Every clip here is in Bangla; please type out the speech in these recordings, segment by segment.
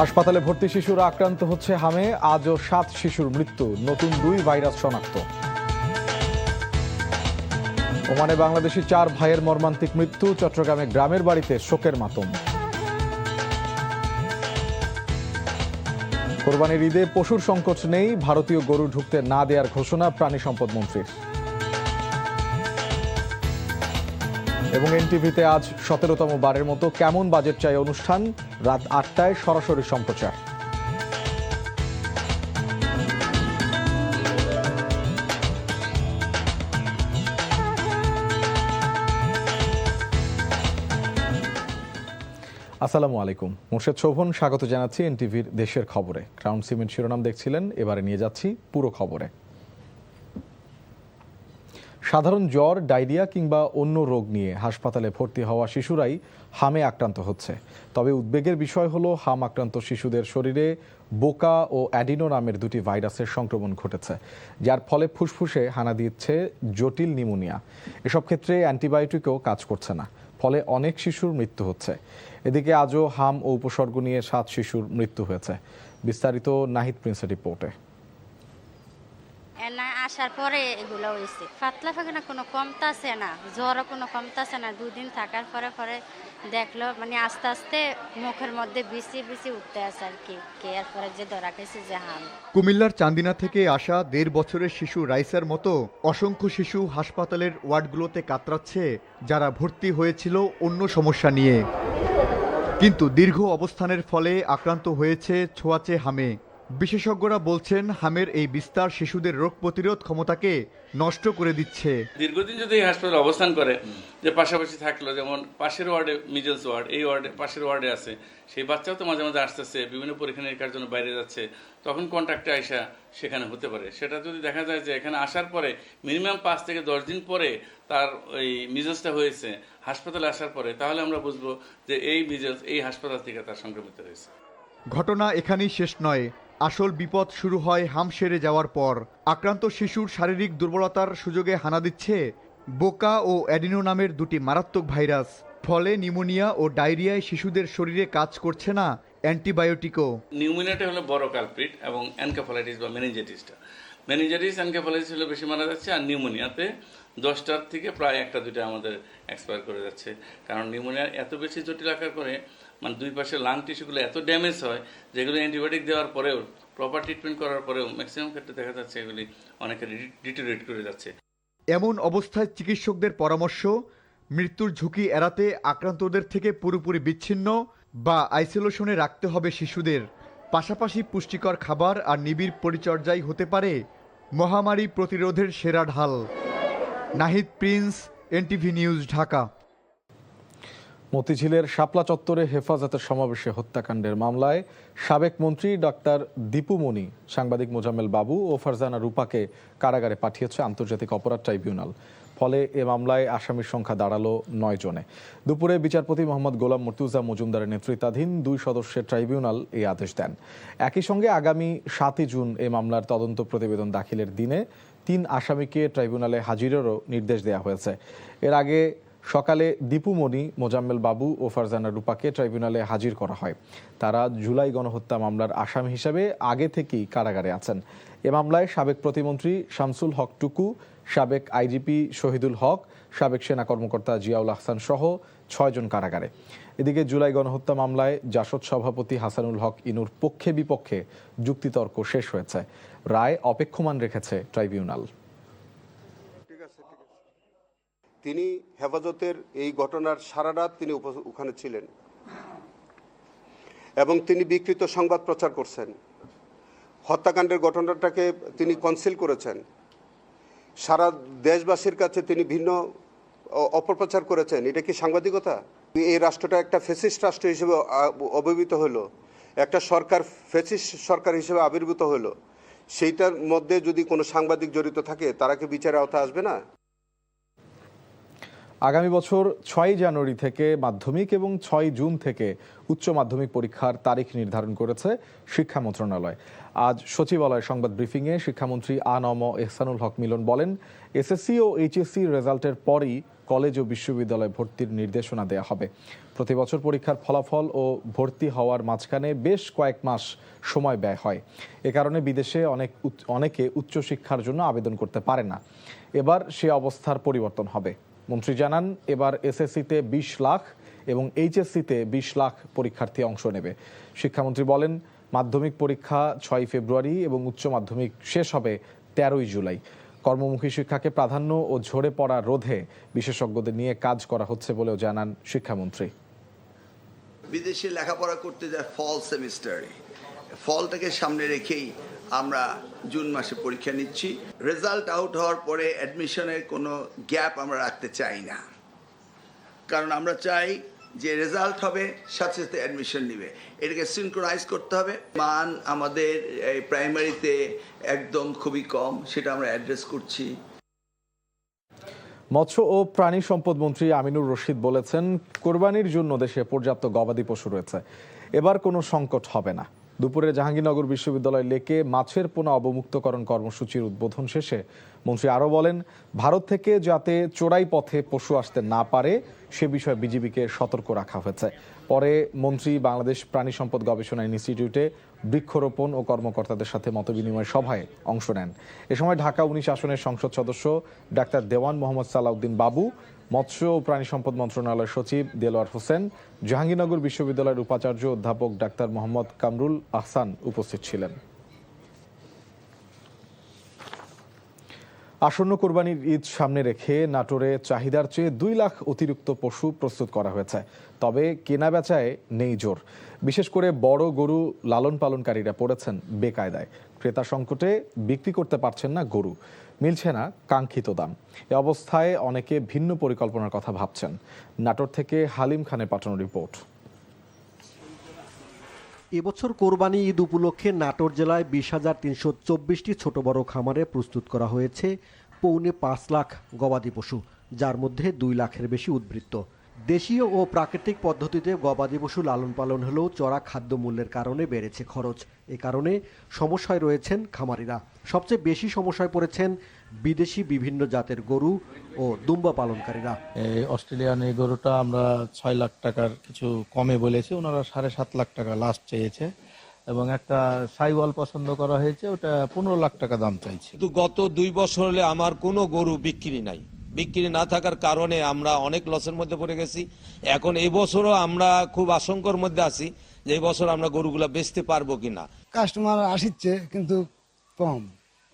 হাসপাতালে ভর্তি শিশুরা আক্রান্ত হচ্ছে হামে, আজও 7 শিশুর মৃত্যু, নতুন 2 ভাইরাস শনাক্ত। ওমানে বাংলাদেশি 4 ভাইয়ের মর্মান্তিক মৃত্যু, চট্টগ্রামে গ্রামের বাড়িতে শোকের মাতম। কোরবানির ঈদে পশুর সংকট নেই, ভারতীয় গরু ঢুকতে না দেওয়ার ঘোষণা প্রাণী সম্পদ মন্ত্রীর। এবং এনটিভিতে আজ 17তম বারের মতো কেমন বাজেট চাই অনুষ্ঠান, রাত 8টায় সরাসরি সম্প্রচার। আসসালামু আলাইকুম, মোর্শেদ শোভন স্বাগত জানাচ্ছি এনটিভির দেশের খবরে। ক্রাউন সিমেন্ট শিরোনাম দেখছিলেন, এবারে নিয়ে যাচ্ছি পুরো খবরে। সাধারণ জ্বর, ডায়রিয়া কিংবা অন্য রোগ নিয়ে হাসপাতালে ভর্তি হওয়া শিশুরাই হামে আক্রান্ত হচ্ছে। তবে উদ্বেগের বিষয় হলো, হাম আক্রান্ত শিশুদের শরীরে বোকা ও অ্যাডিনো নামের 2টি ভাইরাসের সংক্রমণ ঘটেছে, যার ফলে ফুসফুসে হানা দিচ্ছে জটিল নিউমোনিয়া। এসব ক্ষেত্রে অ্যান্টিবায়োটিকও কাজ করছে না, ফলে অনেক শিশুর মৃত্যু হচ্ছে। এদিকে আজও হাম ও উপসর্গ নিয়ে 7 শিশুর মৃত্যু হয়েছে। বিস্তারিত নাহিদ প্রিন্সের রিপোর্টে। আসার পরে এগুলো হয়েছে, পাতলা পায়খানা কোনো কমতাছে না, জ্বরও কোনো কমতাছে না। 2 দিন থাকার পরে পরে দেখলো মানে আস্তে আস্তে মুখের মধ্যে বিসি উঠতে আছে আর কি। এরপরে যে ধরা খেয়েছে যে হাম। কুমিল্লার চান্দিনা থেকে আসা 1.5 বছরের শিশু রাইসার মতো অসংখ্য শিশু হাসপাতালের ওয়ার্ডগুলোতে কাতরাচ্ছে, যারা ভর্তি হয়েছিল অন্য সমস্যা নিয়ে, কিন্তু দীর্ঘ অবস্থানের ফলে আক্রান্ত হয়েছে ছোঁয়াচে হামে। বিশেষজ্ঞরা বলছেন, হামের এই বিস্তার শিশুদের রোগ প্রতিরোধ ক্ষমতাকে নষ্ট করে দিচ্ছে। দীর্ঘদিন যদি এই হাসপাতালে অবস্থান করে, যে পাশাপাশি থাকলো, যেমন পাশের ওয়ার্ডে মিজেলস ওয়ার্ড, এই ওয়ার্ডে পাশের ওয়ার্ডে আছে, সেই বাচ্চাও তো মাঝে মাঝে আসতেছে, বিভিন্ন পরীক্ষা নিরীক্ষার জন্য বাইরে যাচ্ছে, তখন কন্ট্যাক্টে আইসা সেখানে হতে পারে। সেটা যদি দেখা যায় যে এখানে আসার পরে মিনিমাম 5 থেকে 10 দিন পরে তার ওই মিজেলসটা হয়েছে হাসপাতালে আসার পরে, তাহলে আমরা বুঝবো যে এই মিজেলস এই হাসপাতাল থেকে তার সংক্রমিত হয়েছে। ঘটনা এখানেই শেষ নয়, আসল বিপদ শুরু হয় হাম সেরে যাওয়ার পর। আক্রান্ত শিশুর শারীরিক দুর্বলতার সুযোগে হানা দিচ্ছে বোকা ও অ্যাডিনো নামের 2টি মারাত্মক ভাইরাস। ফলে নিউমোনিয়া ও ডায়রিয়ায় শিশুদের শরীরে কাজ করছে না অ্যান্টিবায়োটিকও। নিউমোনিয়াটা হলো বড় কালপ্রিট, এবং এনকেফালাইটিস বা মেনিনজাইটিস এনকেফালাইটিস হলো বেশি মারা যাচ্ছে, আর নিউমোনিয়াতে 10টার থেকে প্রায় 1-2টা আমাদের এক্সপায়ার করে যাচ্ছে। কারণ নিউমোনিয়া এত বেশি জটিল আকার করে, মানে 2 পাশের লাং টিস্যুগুলো এত ড্যামেজ হয়, যেগুলো অ্যান্টিবায়োটিক দেওয়ার পরেও, প্রপার ট্রিটমেন্ট করার পরেও ম্যাক্সিমাম ক্ষেত্রে দেখা যাচ্ছে এগুলি অনেকে ডিটোরিয়েট করে যাচ্ছে। এমন অবস্থায় চিকিৎসকদের পরামর্শ, মৃত্যুর ঝুঁকি এড়াতে আক্রান্তদের থেকে পুরোপুরি বিচ্ছিন্ন বা আইসোলেশনে রাখতে হবে শিশুদের। পাশাপাশি পুষ্টিকর খাবার আর নিবিড় পরিচর্যাই হতে পারে মহামারী প্রতিরোধের সেরা ঢাল। Nahid Prince, NTV news, Dhaka. মতিঝিলের শাপলা চত্বরে হেফাজতের সমাবেশে হত্যাকাণ্ডের মামলায় সাবেক মন্ত্রী ডক্টর দীপু মনি, সাংবাদিক মোজাম্মেল বাবু ও ফারজানা রূপাকে কারাগারে পাঠিয়েছে আন্তর্জাতিক অপরাধ ট্রাইব্যুনাল। ফলে এ মামলায় আসামির সংখ্যা দাঁড়ালো 9 জনে। দুপুরে বিচারপতি মোহাম্মদ গোলাম মর্তুজা মজুমদারের নেতৃত্বাধীন 2 সদস্যের ট্রাইব্যুনাল এই আদেশ দেন। একই সঙ্গে আগামী 7 জুন এ মামলার তদন্ত প্রতিবেদন দাখিলের দিনে 3 আসামিকে ট্রাইব্যুনালে হাজিরেরও নির্দেশ দেওয়া হয়েছে। এর আগে সকালে দীপু মনি, মোজাম্মেল বাবু ও ফারজানা রূপাকে ট্রাইব্যুনালে হাজির করা হয়। তারা জুলাই গণহত্যা মামলার আসামি হিসেবে আগে থেকেই কারাগারে আছেন। এ মামলায় সাবেক প্রতিমন্ত্রী শামসুল হক টুকু, সাবেক আইজিপি শহীদুল হক, সাবেক সেনা কর্মকর্তা জিয়াউল আহসান সহ 6 জন কারাগারে। এদিকে জুলাই গণহত্যা মামলায় জাসদ সভাপতি হাসানুল হক ইনুর পক্ষে বিপক্ষে যুক্তিতর্ক শেষ হয়েছে। রায় অপেক্ষমান রেখেছে ট্রাইব্যুনাল। তিনি হেফাজতের এই ঘটনার সারা রাত তিনি ওখানে ছিলেন এবং তিনি বিকৃত সংবাদ প্রচার করছেন। হত্যাকাণ্ডের ঘটনাটাকে তিনি কনসিল করেছেন। সারা দেশবাসীর কাছে তিনি ভিন্ন অপপ্রচার করেছেন। এটা কি সাংবাদিকতা? এই রাষ্ট্রটা একটা ফ্যাসিস্ট রাষ্ট্র হিসেবে অভিভূত হলো, একটা সরকার ফ্যাসিস্ট সরকার হিসেবে আবির্ভূত হলো। সেইটার মধ্যে যদি কোনো সাংবাদিক জড়িত থাকে, তারা কি বিচারের আওতায় আসবে না? আগামী বছর ৬ জানুয়ারি থেকে মাধ্যমিক এবং ৬ জুন থেকে উচ্চ মাধ্যমিক পরীক্ষার তারিখ নির্ধারণ করেছে শিক্ষা মন্ত্রণালয়। আজ সচিবালয় সংবাদ ব্রিফিংয়ে শিক্ষামন্ত্রী আ.ন.ম এহসানুল হক মিলন বলেন, এসএসসি ও এইচএসসি রেজাল্টের পরই কলেজ ও বিশ্ববিদ্যালয় ভর্তির নির্দেশনা দেওয়া হবে। প্রতি বছর পরীক্ষার ফলাফল ও ভর্তি হওয়ার মাঝখানে বেশ কয়েক মাস সময় ব্যয় হয়। এ কারণে বিদেশে অনেকে উচ্চশিক্ষার জন্য আবেদন করতে পারে না। এবার সে অবস্থার পরিবর্তন হবে। মন্ত্রী জানান, এবার এসএসসিতে ২০ লাখ এবং এইচএসসিতে ২০ লাখ পরীক্ষার্থী অংশ নেবে। শিক্ষামন্ত্রী বলেন, মাধ্যমিক পরীক্ষা ৬ ফেব্রুয়ারি এবং উচ্চ মাধ্যমিক শেষ হবে ১৩ই জুলাই। কর্মমুখী শিক্ষাকে প্রাধান্য ও ঝরে পড়া রোধে বিশেষজ্ঞদের নিয়ে কাজ করা হচ্ছে বলেও জানান শিক্ষামন্ত্রী। বিদেশে লেখাপড়া করতে যায় ফল সেমিস্টারে, ফলটাকে সামনে রেখেই আমরা জুন মাসে পরীক্ষা নিচ্ছি। রেজাল্ট আউট হওয়ার পরে অ্যাডমিশনের কোনো গ্যাপ আমরা রাখতে চাই না, কারণ আমরা চাই যে রেজাল্ট হবে সাথে সাথে অ্যাডমিশন নিবে, এটাকে সিনক্রোনাইজ করতে হবে। মান আমাদের প্রাইমারিতে একদম খুবই কম, সেটা আমরা অ্যাড্রেস করছি। মৎস্য ও প্রাণী সম্পদ মন্ত্রী আমিনুর রশিদ বলেছেন, কোরবানির জন্য দেশে পর্যাপ্ত গবাদি পশু রয়েছে, এবার কোনো সংকট হবে না। দুপুরে জাহাঙ্গীরনগর বিশ্ববিদ্যালয় লেকে মাছের পোনা অবমুক্তকরণ কর্মসূচির উদ্বোধন শেষে মন্ত্রী আরও বলেন, ভারত থেকে যাতে চোরাই পথে পশু আসতে না পারে সে বিষয়ে বিজিবিকে সতর্ক রাখা হয়েছে। পরে মন্ত্রী বাংলাদেশ প্রাণী সম্পদ গবেষণা ইনস্টিটিউটে বৃক্ষরোপণ ও কর্মকর্তাদের সাথে মতবিনিময় সভায় অংশ নেন। এ সময় ঢাকা ১৯ আসনের সংসদ সদস্য ডাক্তার দেওয়ান মোহাম্মদ সালাউদ্দিন বাবু, মৎস্য ও প্রাণী সম্পদ মন্ত্রণালয়ের সচিব দেলোয়ার হোসেন, জাহাঙ্গীরনগর বিশ্ববিদ্যালয়ের উপাচার্য অধ্যাপক ডাক্তার মোহাম্মদ কামরুল আহসান উপস্থিত ছিলেন। আসন্ন কোরবানির ঈদ সামনে রেখে নাটোরে চাহিদার চেয়ে ২ লাখ অতিরিক্ত পশু প্রস্তুত করা হয়েছে, তবে কেনা বেচায় নেই জোর। বিশেষ করে বড় গরু লালন পালনকারীরা পড়েছেন বেকায়দায়। ক্রেতা সংকটে বিক্রি করতে পারছেন না গরু, মিলছে না কাঙ্ক্ষিত দাম। এ অবস্থায় অনেকে ভিন্ন পরিকল্পনার কথা ভাবছেন। নাটোর থেকে হালিম খানের পাঠানো রিপোর্ট। এবছর কোরবানি ঈদ উপলক্ষে নাটোর জেলায় ২০,৩২৪টি ছোট বড় খামারে প্রস্তুত করা হয়েছে পৌনে ৫ লাখ গবাদি পশু, যার মধ্যে ২ লাখের বেশি উদ্বৃত্ত। দেশীয় ও প্রাকৃতিক পদ্ধতিতে গবাদি পশু লালন পালন হলেও চড়া খাদ্য মূল্যের কারণে বেড়েছে খরচ। এ কারণে সমস্যায় রয়েছেন খামারিরা। সবচেয়ে বেশি সমস্যায় পড়েছেন বিদেশি বিভিন্ন জাতের গরু ও দুম্বা পালনকারীরা। এই অস্ট্রেলিয়ান এই গরুটা আমরা ৬ লাখ টাকার কিছু কমে বলেছি, ওনারা ৭.৫ লাখ টাকা লাস্ট চেয়েছে, এবং একটা সাইওয়াল পছন্দ করা হয়েছে, ওটা ১৫ লাখ টাকা দাম চাইছে। কিন্তু গত ২ বছর হলে আমার কোনো গরু বিক্রি নাই। বিক্রি না থাকার কারণে আমরা অনেক লসের মধ্যে পড়ে গেছি। এখন এই বছরও আমরা খুব আশঙ্কার মধ্যে আছি যে এই বছর আমরা গরুগুলা বেচতে পারবো কিনা। কাস্টমার আসছে কিন্তু কম,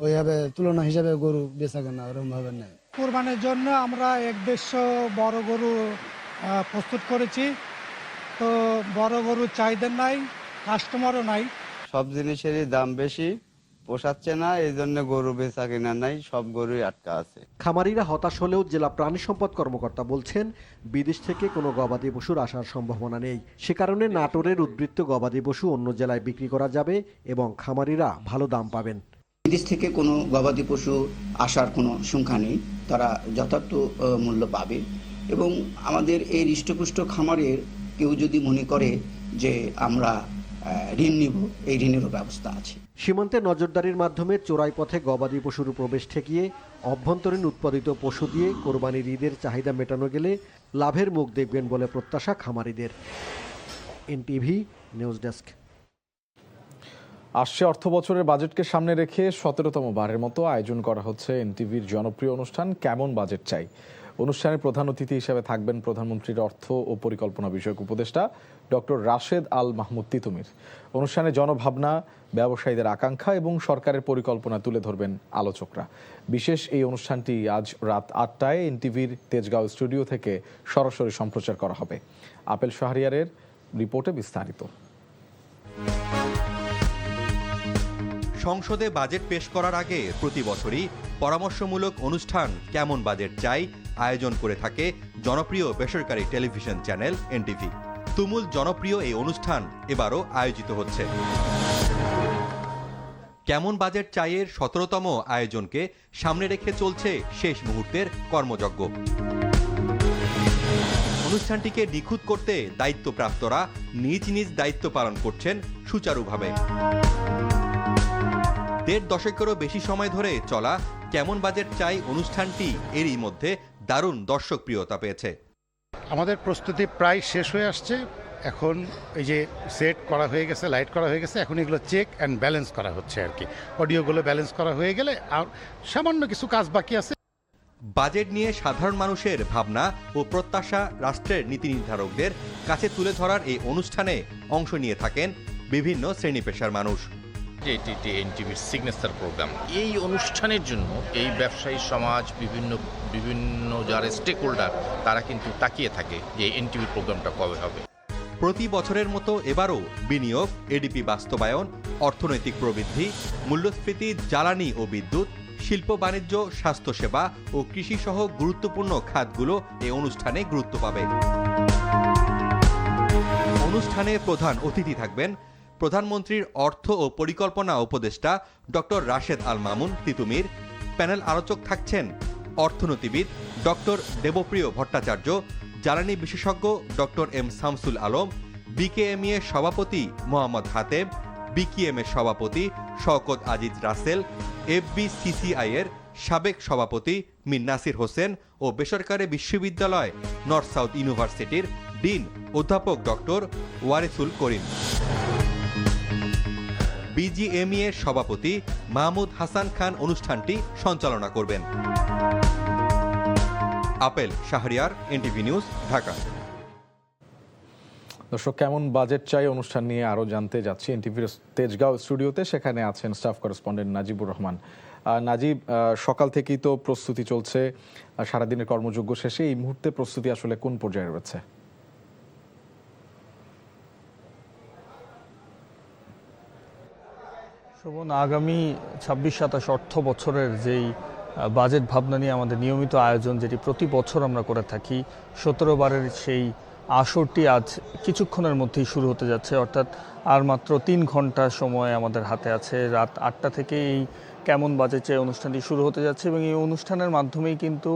ওইভাবে তুলনা হিসাবে গরু বেচা কেনা ওরকম ভাবে নেই। কোরবানির জন্য আমরা ১-১৫০ বড় গরু প্রস্তুত করেছি, তো বড় গরু চাহিদা নাই, কাস্টমারও নাই। সব জিনিসেরই দাম বেশি, পোষাচ্ছে না, এই জন্য গরু বেচা কেনা নাই, সব গরুই আটকা আছে। খামারিরা হতাশ হলেও জেলা প্রাণী সম্পদ কর্মকর্তা বলছেন, বিদেশ থেকে কোনো গবাদি পশুর আসার সম্ভাবনা নেই। সে কারণে নাটোরের উদ্বৃত্ত গবাদি পশু অন্য জেলায় বিক্রি করা যাবে এবং খামারিরা ভালো দাম পাবেন। বিদেশ থেকে কোনো গবাদি পশু আসার কোনো সংখ্যা নেই, তারা যথার্থ মূল্য পাবে। এবং আমাদের এই হৃষ্টপুষ্ট খামারের কেউ যদি মনে করে যে আমরা ঋণ নিব, এই ঋণেরও ব্যবস্থা আছে। সীমান্তে নজরদারির মাধ্যমে চোরাই পথে গবাদি পশুর প্রবেশ ঠেকিয়ে অভ্যন্তরীণ উৎপাদিত পশু দিয়ে কোরবানির ঈদের চাহিদা মেটানো গেলে লাভের মুখ দেখবেন বলে প্রত্যাশা খামারিদের। NTV news desk. আসছে অর্থ বছরের বাজেটকে সামনে রেখে ১৭তম বারের মতো আয়োজন করা হচ্ছে এনটিভির জনপ্রিয় অনুষ্ঠান কেমন বাজেট চাই। অনুষ্ঠানের প্রধান অতিথি হিসেবে থাকবেন প্রধানমন্ত্রীর অর্থ ও পরিকল্পনা বিষয়ক উপদেষ্টা ডক্টর রাশেদ আল মাহমুদ তিতুমির। অনুষ্ঠানে জনভাবনা, ব্যবসায়ীদের আকাঙ্ক্ষা এবং সরকারের পরিকল্পনা তুলে ধরবেন আলোচকরা। বিশেষ এই অনুষ্ঠানটি আজ রাত ৮টায় এনটিভির তেজগাঁও স্টুডিও থেকে সরাসরি সম্প্রচার করা হবে। আপেল শাহরিয়ারের রিপোর্টে বিস্তারিত। সংসদে বাজেট পেশ করার আগে প্রতি বছরই পরামর্শমূলক অনুষ্ঠান কেমন বাজেট চাই আয়োজন করে থাকে জনপ্রিয় বেসরকারি টেলিভিশন চ্যানেল এনটিভি। তুমুল জনপ্রিয় এই অনুষ্ঠান এবারও আয়োজিত হচ্ছে। কেমন বাজেট চাইয়ের ১৭তম আয়োজনকে সামনে রেখে চলছে শেষ মুহূর্তের কর্মযজ্ঞ। অনুষ্ঠানটিকে নিখুঁত করতে দায়িত্বপ্রাপ্তরা নিজ নিজ দায়িত্ব পালন করছেন সুচারুভাবে। ১.৫ দশকেরও বেশি সময় ধরে চলা কেমন বাজেট চাই অনুষ্ঠানটি এরই মধ্যে দারুণ দর্শকপ্রিয়তা পেয়েছে। আমাদের প্রস্তুতি প্রায় শেষ হয়ে আসছে। এখন এই যে সেট করা হয়ে গেছে, লাইট করা হয়ে গেছে, এখন এগুলো চেক অ্যান্ড ব্যালেন্স করা হচ্ছে আর কি। অডিওগুলো ব্যালেন্স করা হয়ে গেলে আর সামান্য কিছু কাজ বাকি আছে। বাজেট নিয়ে সাধারণ মানুষের ভাবনা ও প্রত্যাশা রাষ্ট্রের নীতি নির্ধারকদের কাছে তুলে ধরার এই অনুষ্ঠানে অংশ নিয়ে থাকেন বিভিন্ন শ্রেণী পেশার মানুষ। এটি এনটিভির সিগনেচার প্রোগ্রাম। এই অনুষ্ঠানের জন্য এই ব্যবসায়ী সমাজ, বিভিন্ন যারা স্টেক হোল্ডার, তারা কিন্তু তাকিয়ে থাকে যে এনটিভির প্রোগ্রামটা কবে হবে। প্রতি বছরের মতো এবারও বিনিয়োগ, এডিপি বাস্তবায়ন, অর্থনৈতিক প্রবৃদ্ধি, মূল্যস্ফীতি, জ্বালানি ও বিদ্যুৎ, শিল্প বাণিজ্য, স্বাস্থ্যসেবা ও কৃষি সহ গুরুত্বপূর্ণ খাতগুলো এই অনুষ্ঠানে গুরুত্ব পাবে। অনুষ্ঠানে প্রধান অতিথি থাকবেন প্রধানমন্ত্রীর অর্থ ও পরিকল্পনা উপদেষ্টা ডক্টর রাশেদ আল মামুন তিতুমির। প্যানেল আলোচক থাকছেন অর্থনীতিবিদ ডক্টর দেবপ্রিয় ভট্টাচার্য, জ্বালানি বিশেষজ্ঞ doctor M Shamsul Alam, BKMEA সভাপতি মোহাম্মদ হাতেম, বিকেএমএ সভাপতি শওকত আজিজ রাসেল, এফবিসিসিআই এর সাবেক সভাপতি মীর নাসির হোসেন ও বেসরকারি বিশ্ববিদ্যালয় নর্থ সাউথ ইউনিভার্সিটির ডিন অধ্যাপক ডক্টর ওয়ারিসুল করিম। বিজিএমইএ এর সভাপতি মাহমুদ হাসান খান অনুষ্ঠানটি সঞ্চালনা করবেন। Apple Shahriar, NTV news, Dhaka. দর্শক, কেমন বাজেট চাই অনুষ্ঠান নিয়ে আরো জানতে যাচ্ছি এনটিভির তেজগাঁও স্টুডিওতে। সেখানে আছেন স্টাফ করেসপন্ডেন্ট নাজিবুর রহমান। নাজিব, সকাল থেকেই তো প্রস্তুতি চলছে, সারাদিনের কর্মযজ্ঞ শেষে এই মুহূর্তে প্রস্তুতি আসলে কোন পর্যায়ে রয়েছে? শোভন, আগামী ২৬-২৭ অর্থ বছরের যেই বাজেট ভাবনা নিয়ে আমাদের নিয়মিত আয়োজন, যেটি প্রতি বছর আমরা করে থাকি, ১৭ বারের সেই আসরটি আজ কিছুক্ষণের মধ্যেই শুরু হতে যাচ্ছে। অর্থাৎ আর মাত্র ৩ ঘন্টা সময় আমাদের হাতে আছে। রাত ৮টা থেকে এই কেমন বাজেট চাই অনুষ্ঠানটি শুরু হতে যাচ্ছে এবং এই অনুষ্ঠানের মাধ্যমেই কিন্তু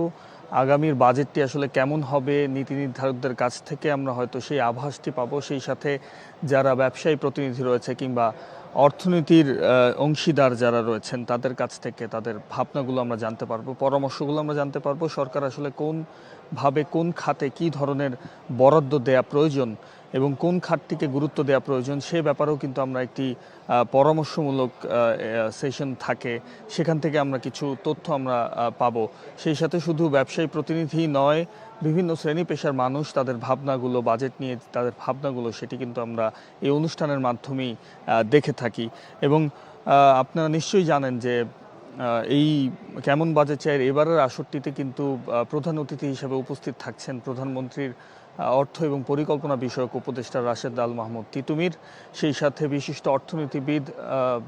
আগামীর বাজেটটি আসলে কেমন হবে নীতি নির্ধারকদের কাছ থেকে আমরা হয়তো সেই আভাসটি পাবো। সেই সাথে যারা ব্যবসায়ী প্রতিনিধি রয়েছে কিংবা অর্থনীতির অংশীদার যারা রয়েছেন তাদের কাছ থেকে তাদের ভাবনাগুলো আমরা জানতে পারবো, পরামর্শগুলো আমরা জানতে পারবো। সরকার আসলে কোনভাবে কোন খাতে কী ধরনের বরাদ্দ দেয়া প্রয়োজন এবং কোন খাতটিকে গুরুত্ব দেওয়া প্রয়োজন সে ব্যাপারেও কিন্তু আমরা একটি পরামর্শমূলক সেশন থাকে, সেখান থেকে আমরা কিছু তথ্য আমরা পাবো। সেই সাথে শুধু ব্যবসায়ী প্রতিনিধি নয়, বিভিন্ন শ্রেণী পেশার মানুষ তাদের ভাবনাগুলো, বাজেট নিয়ে তাদের ভাবনাগুলো, সেটি কিন্তু আমরা এই অনুষ্ঠানের মাধ্যমেই দেখে থাকি। এবং আপনারা নিশ্চয়ই জানেন যে এই কেমন বাজেট চাই এবারের আসরটিতে কিন্তু প্রধান অতিথি হিসেবে উপস্থিত থাকছেন প্রধানমন্ত্রীর অর্থ এবং পরিকল্পনা বিষয়ক উপদেষ্টা রাশেদ আল মাহমুদ তিতুমির। সেই সাথে বিশিষ্ট অর্থনীতিবিদ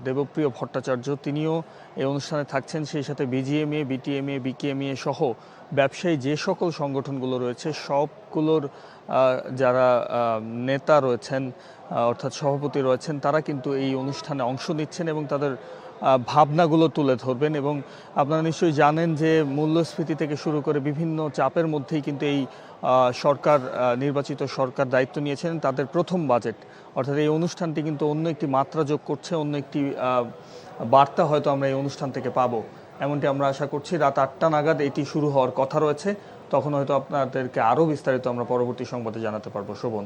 দেবপ্রিয় ভট্টাচার্য, তিনিও এই অনুষ্ঠানে থাকছেন। সেই সাথে বিজিএমইএ, বিটিএমইএ, বিকেএমইএ সহ ব্যবসায়ী যে সকল সংগঠনগুলো রয়েছে সবগুলোর যারা নেতা রয়েছেন অর্থাৎ সভাপতি রয়েছেন, তারা কিন্তু এই অনুষ্ঠানে অংশ নিচ্ছেন এবং তাদের ভাবনাগুলো তুলে ধরবেন। এবং আপনারা নিশ্চয়ই জানেন যে মূল্যস্ফীতি থেকে শুরু করে বিভিন্ন চাপের মধ্যেই কিন্তু এই সরকার, নির্বাচিত সরকার দায়িত্ব নিয়েছেন। তাদের প্রথম বাজেট, অর্থাৎ এই অনুষ্ঠানটি কিন্তু অন্য একটি মাত্রা যোগ করছে, অন্য একটি বার্তা হয়তো আমরা এই অনুষ্ঠান থেকে পাবো, এমনটি আমরা আশা করছি। রাত ৮টা নাগাদ এটি শুরু হওয়ার কথা রয়েছে, তখন হয়তো আপনাদেরকে আরও বিস্তারিত আমরা পরবর্তী সংবাদে জানাতে পারবো। শোভন।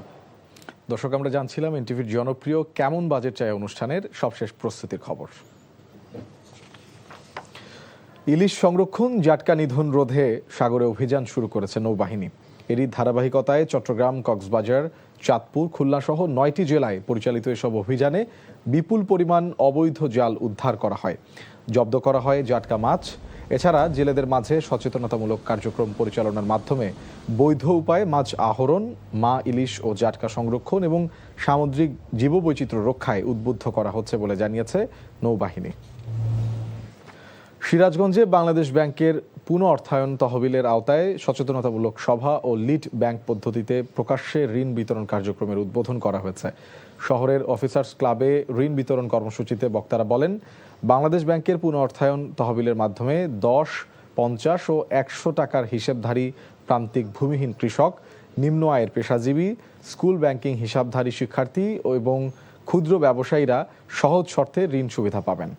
দর্শক, আমরা জানছিলাম এনটিভির জনপ্রিয় কেমন বাজেট চাই অনুষ্ঠানের সবশেষ প্রস্তুতির খবর। ইলিশ সংরক্ষণ, জাটকা নিধন রোধে সাগরে অভিযান শুরু করেছে নৌবাহিনী। এরই ধারাবাহিকতায় চট্টগ্রাম, কক্সবাজার, চাঁদপুর, খুলনা সহ ৯টি জেলায় পরিচালিত এসব অভিযানে বিপুল পরিমাণ অবৈধ জাল উদ্ধার করা হয়, জব্দ করা হয় জাটকা মাছ। এছাড়া জেলেদের মাঝে সচেতনতামূলক কার্যক্রম পরিচালনার মাধ্যমে বৈধ উপায়ে মাছ আহরণ, মা ইলিশ ও জাটকা সংরক্ষণ এবং সামুদ্রিক জীববৈচিত্র্য রক্ষায় উদ্বুদ্ধ করা হচ্ছে বলে জানিয়েছে নৌবাহিনী। সিরাজগঞ্জে বাংলাদেশ ব্যাংকের পুনঃ অর্থায়ন তহবিলের আওতায় সচেতনতামূলক সভা ও লিড ব্যাংক পদ্ধতিতে প্রকাশ্যে ঋণ বিতরণ কার্যক্রমের উদ্বোধন করা হয়েছে। শহরের অফিসার্স ক্লাবে ঋণ বিতরণ কর্মসূচিতে বক্তারা বলেন, বাংলাদেশ ব্যাংকের পুনঃ অর্থায়ন তহবিলের মাধ্যমে 10, 50 ও 100 টাকার হিসেবধারী প্রান্তিক ভূমিহীন কৃষক, নিম্ন আয়ের পেশাজীবী, স্কুল ব্যাংকিং হিসাবধারী শিক্ষার্থী এবং ক্ষুদ্র ব্যবসায়ীরা সহজ শর্তে ঋণ সুবিধা পাবেন।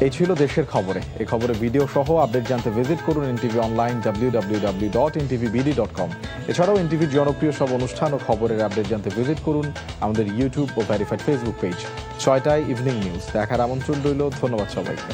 এই ছিল দেশের খবরে। এই খবরে ভিডিও সহ আপডেট জানতে ভিজিট করুন এনটিভি অনলাইন www.ntvbd.com। এছাড়াও এনটিভির জনপ্রিয় সব অনুষ্ঠান ও খবরের আপডেট জানতে ভিজিট করুন আমাদের ইউটিউব ও ভেরিফাইড ফেসবুক পেজ। 6টায় ইভিনিং নিউজ দেখার আমন্ত্রণ রইল। ধন্যবাদ সবাইকে।